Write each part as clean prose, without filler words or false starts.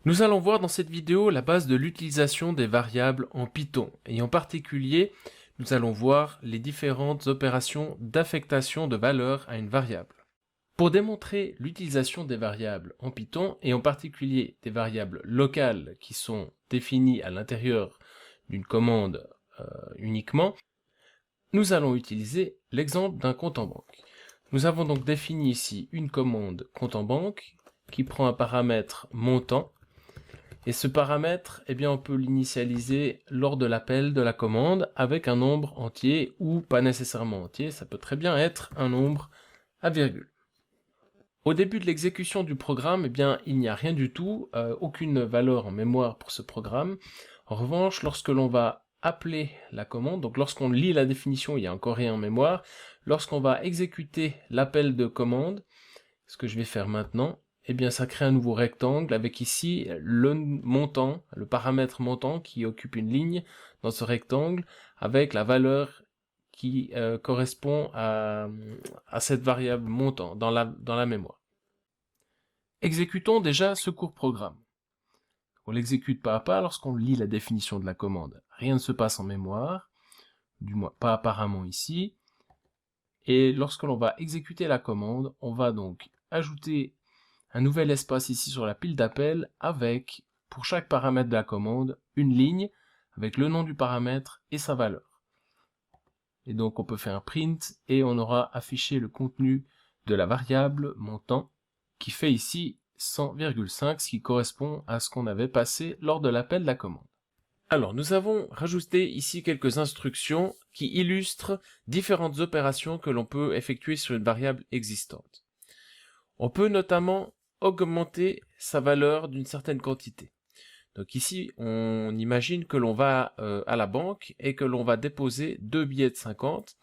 Nous allons voir dans cette vidéo la base de l'utilisation des variables en Python, et en particulier, nous allons voir les différentes opérations d'affectation de valeur à une variable. Pour démontrer l'utilisation des variables en Python, et en particulier des variables locales qui sont définies à l'intérieur d'une commande uniquement, nous allons utiliser l'exemple d'un compte en banque. Nous avons donc défini ici une commande compte en banque qui prend un paramètre montant. Et ce paramètre, eh bien, on peut l'initialiser lors de l'appel de la commande avec un nombre entier ou pas nécessairement entier, ça peut très bien être un nombre à virgule. Au début de l'exécution du programme, eh bien, il n'y a rien du tout, aucune valeur en mémoire pour ce programme. En revanche, lorsque l'on va appeler la commande, donc lorsqu'on lit la définition, il n'y a encore rien en mémoire. Lorsqu'on va exécuter l'appel de commande, ce que je vais faire maintenant, eh bien ça crée un nouveau rectangle avec ici le montant, le paramètre montant qui occupe une ligne dans ce rectangle avec la valeur qui correspond à cette variable montant dans la mémoire. Exécutons déjà ce court programme. On l'exécute pas à pas lorsqu'on lit la définition de la commande. Rien ne se passe en mémoire, du moins pas apparemment ici. Et lorsque l'on va exécuter la commande, on va donc ajouter un nouvel espace ici sur la pile d'appel avec, pour chaque paramètre de la commande, une ligne avec le nom du paramètre et sa valeur. Et donc on peut faire un print et on aura affiché le contenu de la variable montant qui fait ici 100,5, ce qui correspond à ce qu'on avait passé lors de l'appel de la commande. Alors, nous avons rajouté ici quelques instructions qui illustrent différentes opérations que l'on peut effectuer sur une variable existante. On peut notamment augmenter sa valeur d'une certaine quantité. Donc ici, on imagine que l'on va à la banque et que l'on va déposer 2 billets de 50.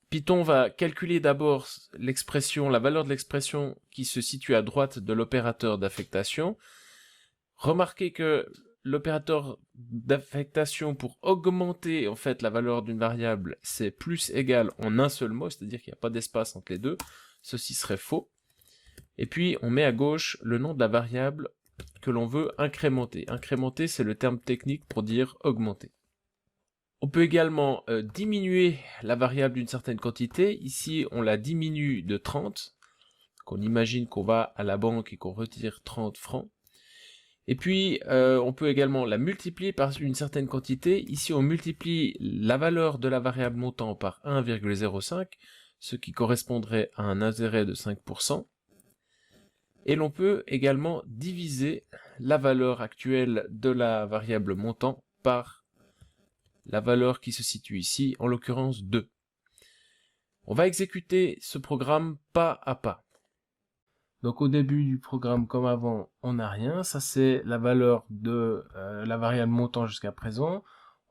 Python va calculer d'abord l'expression, la valeur de l'expression qui se situe à droite de l'opérateur d'affectation. Remarquez que l'opérateur d'affectation pour augmenter en fait la valeur d'une variable, c'est plus égal en un seul mot, c'est-à-dire qu'il n'y a pas d'espace entre les deux. Ceci serait faux. Et puis on met à gauche le nom de la variable que l'on veut incrémenter. Incrémenter, c'est le terme technique pour dire augmenter. On peut également diminuer la variable d'une certaine quantité. Ici, on la diminue de 30. On imagine qu'on va à la banque et qu'on retire 30 francs. Et puis, on peut également la multiplier par une certaine quantité. Ici, on multiplie la valeur de la variable montant par 1,05, ce qui correspondrait à un intérêt de 5%. Et l'on peut également diviser la valeur actuelle de la variable montant par la valeur qui se situe ici, en l'occurrence 2. On va exécuter ce programme pas à pas. Donc au début du programme, comme avant, on n'a rien. Ça, c'est la valeur de la variable montant jusqu'à présent.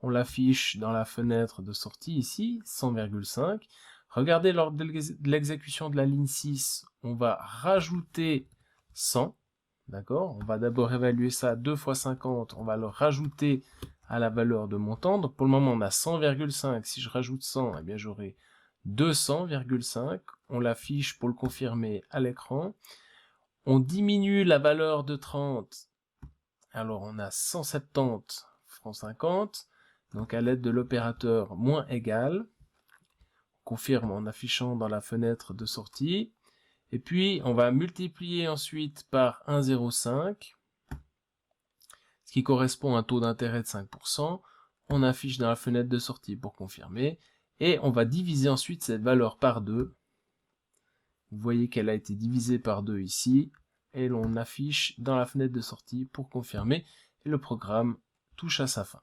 On l'affiche dans la fenêtre de sortie ici, 100,5. Regardez, lors de l'exécution de la ligne 6, on va rajouter 100. D'accord? On va d'abord évaluer ça 2 fois 50. On va le rajouter à la valeur de montant. Donc pour le moment, on a 100,5. Si je rajoute 100, eh bien j'aurai 200,5. On l'affiche pour le confirmer à l'écran. On diminue la valeur de 30. Alors on a 170 francs 50. Donc à l'aide de l'opérateur moins égal. On confirme en affichant dans la fenêtre de sortie. Et puis on va multiplier ensuite par 1,05. Ce qui correspond à un taux d'intérêt de 5%. On affiche dans la fenêtre de sortie pour confirmer. Et on va diviser ensuite cette valeur par 2. Vous voyez qu'elle a été divisée par 2 ici, et l'on affiche dans la fenêtre de sortie pour confirmer, et le programme touche à sa fin.